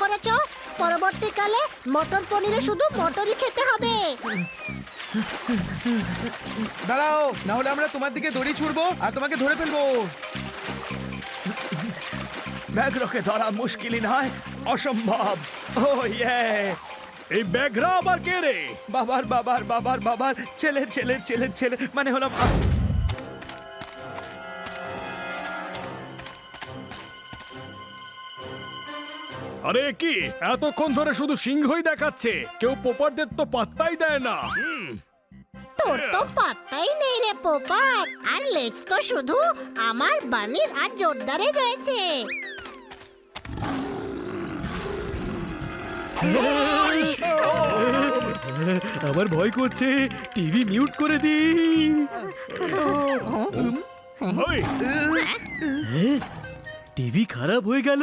করেছো, পরবর্তীকালে মটর পনিরে শুধু মটরই খেতে হবে। দাঁড়াও, না হলে আমরা তোমার দিকে দড়ি ছুড়বো আর তোমাকে ধরে ফেলবো। ব্যাঘ্রকে ধরা মুশকিলই নয়, অসম্ভব। ও ইয়ে, এই ব্যাঘ্র আবার কে রে? বাবার বাবার বাবার বাবার ছেলের ছেলের ছেলের ছেলে, মানে হলো আরে কি এতক্ষণ ধরে শুধু সিংহই দেখাচ্ছে, কেউ পোপারদের তো পাত্তাই দেয় না। তোর তো পাত্তাই নেই রে পোপার, আর লেজ তো শুধু আমার বানির আর জোরদারে রয়েছে। আমার ভয় করছে, টিভি মিউট করে দি। ওই, টিভি খারাপ হয়ে গেল।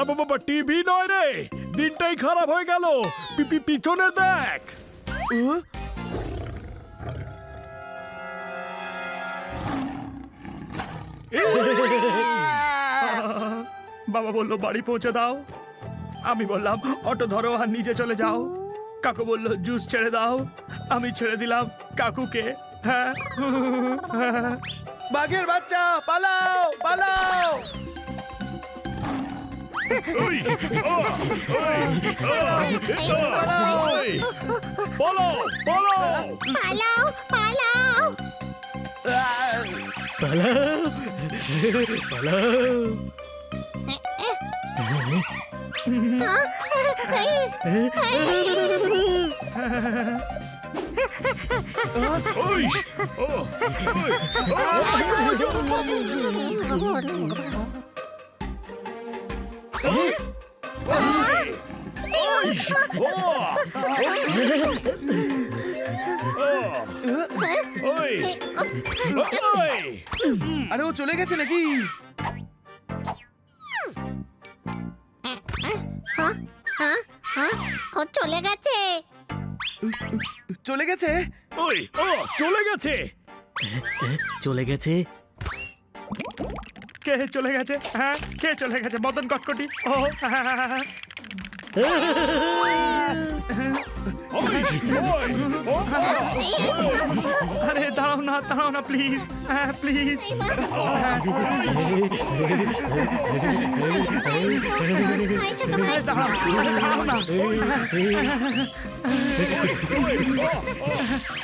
বাবা, টিভি নয় রে, দিনটাই খারাপ হয়ে গেল। পিছনে দেখ। বাবা বললো বাড়ি পৌঁছে দাও, আমি বললাম অটো ধরো আর নিজে চলে যাও। কাকু বললো জুস ছেড়ে দাও, আমি ছেড়ে দিলাম কাকুকে। হ্যাঁ, বাঘের বাচ্চা, পালাও পালাও। বলো বলো, পালাও পালাও। আরে ও চলে গেছে নাকি? ও চলে গেছে। চলে গেছে? চলে গেছে। চলে গেছে। কে চলে গেছে? হ্যাঁ, কে চলে গেছে? মদন কটকটি। ও আরে দাঁড়াও না প্লিজ, হ্যাঁ প্লিজ। দাঁড়াও না,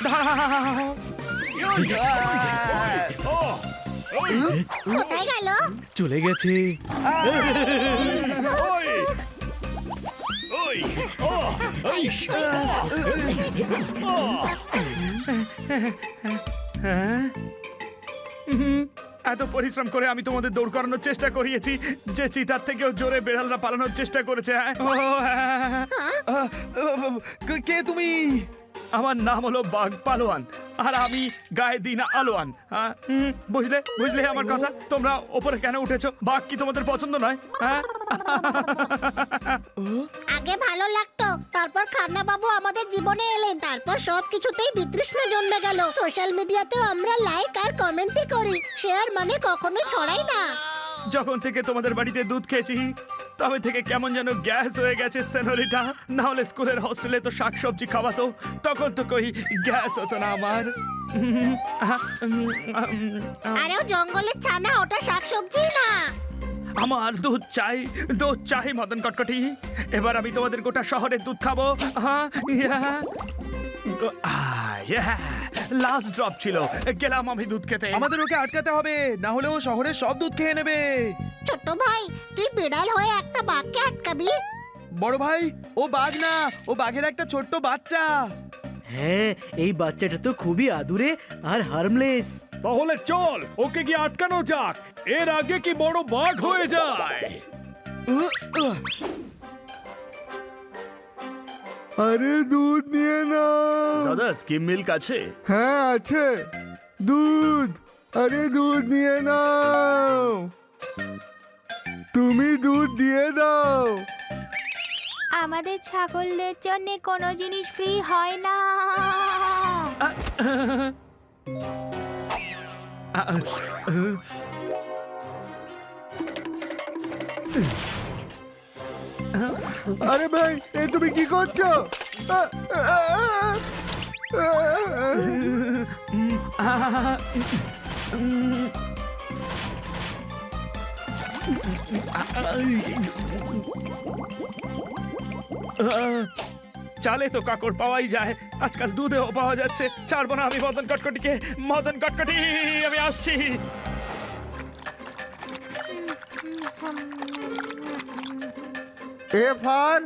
দাঁড়াও। কোথায় গেল? চলে গেছে। এত পরিশ্রম করে আমি তোমাদের দৌড় করানোর চেষ্টা করিয়েছি, যে চিতার থেকেও জোরে বেড়ালরা পালানোর চেষ্টা করেছে। কে তুমি? আমার নাম হলো বাঘ পালোয়ান, আর আমি গায়ে দিই না আলোয়ান। বুঝলে বুঝলে আমার কথা? তোমরা ওপরে কেন উঠেছো? বাঘ কি তোমাদের পছন্দ নয়? হ্যাঁ, আগে ভালো লাগতো, তারপর খান্না বাবু আমাদের জীবনে এলেন, তারপর সব কিছুতেই বিতৃষ্ণা জন্মে গেল। সোশ্যাল মিডিয়াতেও আমরা লাইক আর কমেন্টই করি, শেয়ার মানে কখনো ছড়াই না। যখন থেকে তোমাদের বাড়িতে দুধ খেয়েছি তবে থেকে কেমন যেন গ্যাস হয়ে গেছে সেনরিটা। না হলে স্কুলের হোস্টেলে তো শাকসবজি খাওয়াতো, তখন তো কই গ্যাস হতো না আমার। আরে ও জঙ্গলের ছানা, ওটা শাকসবজি না। আমার দুধ চাই মদন কটকটি। এবার আমি তোমাদের গোটা শহরের দুধ খাবো। লাস্ট ড্রপ ছিল, গেলাম আমি দুধ খেতে। আমাদের ওকে আটকাতে হবে, না হলে ও শহরের সব দুধ খেয়ে নেবে। ছোট ভাই, তুই বিড়াল হয়ে একটা বাঘকে আটকাবি? বড় ভাই, ও বাঘ না, ও বাঘের একটা ছোট্ট বাচ্চা। হ্যাঁ, এই বাচ্চাটা তো খুবই আদুরে আর হার্মলেস। তাহলে চল ওকে গিয়ে আটকানো যাক, এর আগে কি বড় বাঘ হয়ে যায়। আরে দুধ নিয়ে নাও। দাদা স্কিম মিল্ক আছে? হ্যাঁ আছে, দুধ। আরে দুধ নিয়ে নাও, তুমি দুধ দিয়ে দাও। আমাদের ছাগলদের জন্য কোনো জিনিস ফ্রি হয় না। আরে ভাই এই তুমি কি করছো? চালে তো কাকড় পাওয়াই যায়, আজকাল দুধেও পাওয়া যাচ্ছে। ছাড়বো না আমি মদন কটকটিকে। মদন কটকটি, আমি আসছি। এ ফর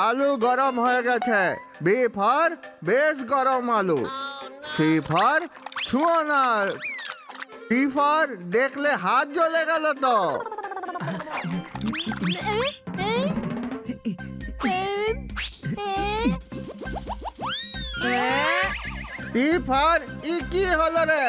আলু গরম হয়ে গেছে। বি ফর বেশ গরম আলু। সি ফর ছুঁয়ো না। ডি ফর দেখলে হাত জ্বলে গেল তো। ই ফর ই কি হলো রে?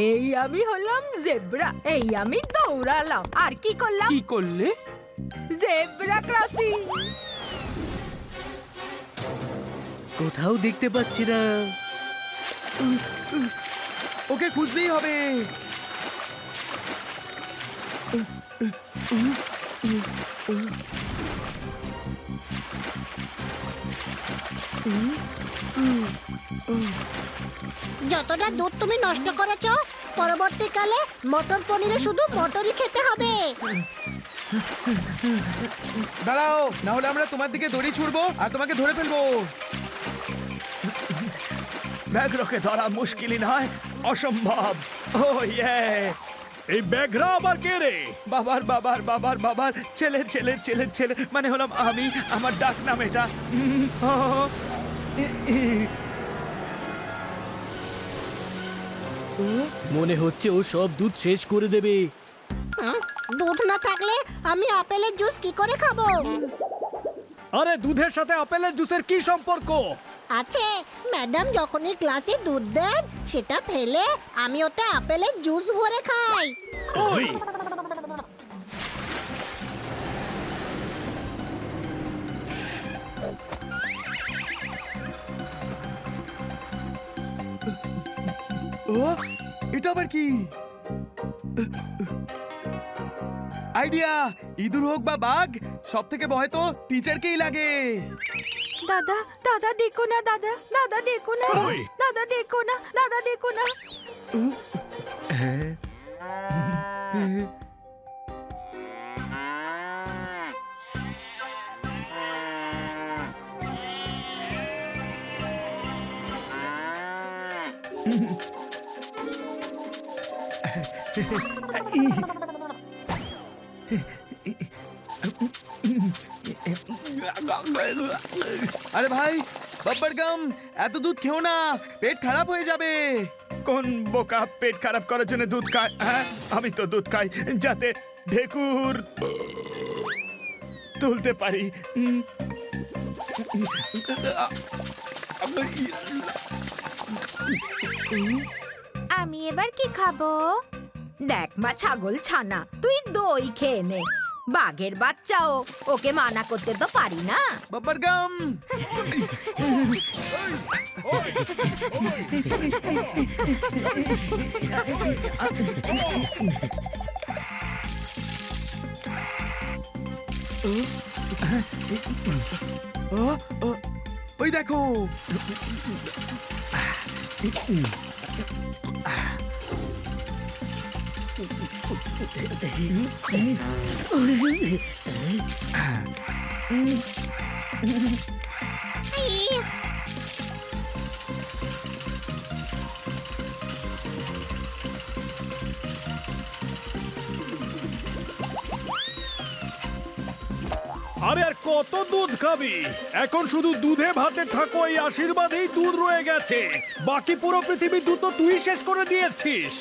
এই আমি হলাম জেব্রা, এই আমি দৌড়ালাম, আর কি করলাম? কি করলে? Zebra crossing. কোথাও দেখতে পাচ্ছি না। ওকে খুঁজতেই হবে। যতটা দুধ তুমি নষ্ট করেছো, পরবর্তীকালে মটর পনিরে শুধু মটরই খেতে হবে। দাঁড়াও, না হলে আমরা তোমার দিকে দড়ি ছুড়বো আর তোমাকে ধরে ফেলবো। ব্যাঘ্রকে ধরা মুশকিলই নয়, অসম্ভব। ও ইয়ে, এই ব্যাঘ্রা আবার কে রে? বাবার বাবার বাবার বাবার ছেলে ছেলে ছেলে ছেলে, মানে হলাম আমি। আমার ডাক নাম এটা। মনে হচ্ছে ও সব দুধ শেষ করে দেবে। দুধ না থাকলে আমি আপেলের জুস কি করে খাবো? আরে দুধের সাথে আপেলের জুসের কি সম্পর্ক? আছে, ম্যাডাম যখনই ক্লাসে দুধ দেন সেটা ফেলে আমি ওতে আপেলের জুস ভরে খাই। ওই ও, এটা আবার কি? আইডিয়া! ইঁদুর হোক বা বাঘ, সব থেকে ভয় তো টিচারকেই লাগে। দাদা, দাদা ডেকো না, দাদা, দাদা ডেকো না, ওই। দাদা ডেকো না, দাদা ডেকো না। আরে ভাই, বাব্বার গাম, এত দুধ খেও না, পেট খারাপ হয়ে যাবে। কোন বোকা পেট খারাপ করার জন্য দুধ খায়? হ্যাঁ, আমি তো দুধ খাই যাতে ঢেকুর তুলতে পারি। আমি এবার কি খাবো? দেখ মা ছাগল ছানা, তুই দই খেয়ে নে। বাঘের বাচ্চাও, ওকে মানা করতে তো পারি না। বাব্বার গাম, ওই দেখো। আরে আর কত দুধ খাবি? এখন শুধু দুধে ভাতে থাকো, এই আশীর্বাদেই দুধ রয়ে গেছে। বাকি পুরো পৃথিবীর দুধ তো তুই শেষ করে দিয়েছিস।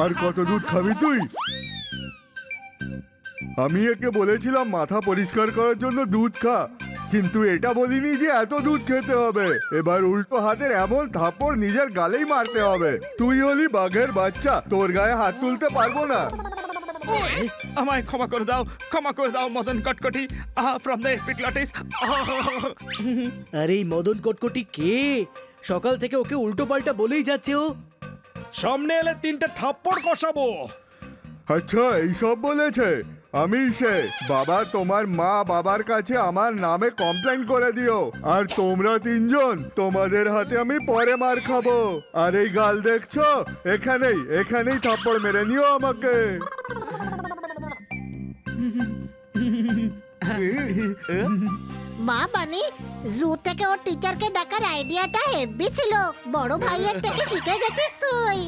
আর কত দুধ খাবি তুই? আমি একে বলেছিলাম মাথা পরিষ্কার করার জন্য দুধ খা, কিন্তু এটা বলিনি যে এত দুধ খেতে হবে। এবার উল্টো হাতের এমন থাপ্পড় নিজের গালেই মারতে হবে। তুই হলি বাঘের বাচ্চা, তোর গায়ে হাত তুলতে পারবো না। আমায় ক্ষমা করে দাও মদন কটকটি ফ্রম দ্য এপিগ্লটিস। আরে এই মদন কটকটি কে? সকাল থেকে ওকে উল্টো পাল্টা বলেই যাচ্ছে ও। সামনে এলে 3টে থাপ্পড় কষাবো। আচ্ছা এইসব বলেছে? আমি সে বাবা, তোমার মা বাবার কাছে আমার নামে কমপ্লেন করে দিও। আর তোমরা 3জন, তোমাদের হাতে আমি পরে মার খাবো। আর এই গাল দেখছো, এখানেই থাপ্পড় মেরে নিও আমাকে। মা বানি, জু থেকে ওর টিচারকে ডাকার আইডিয়াটা হেভি ছিল। বড় ভাইয়ের থেকে শিখে গেছিস তুই।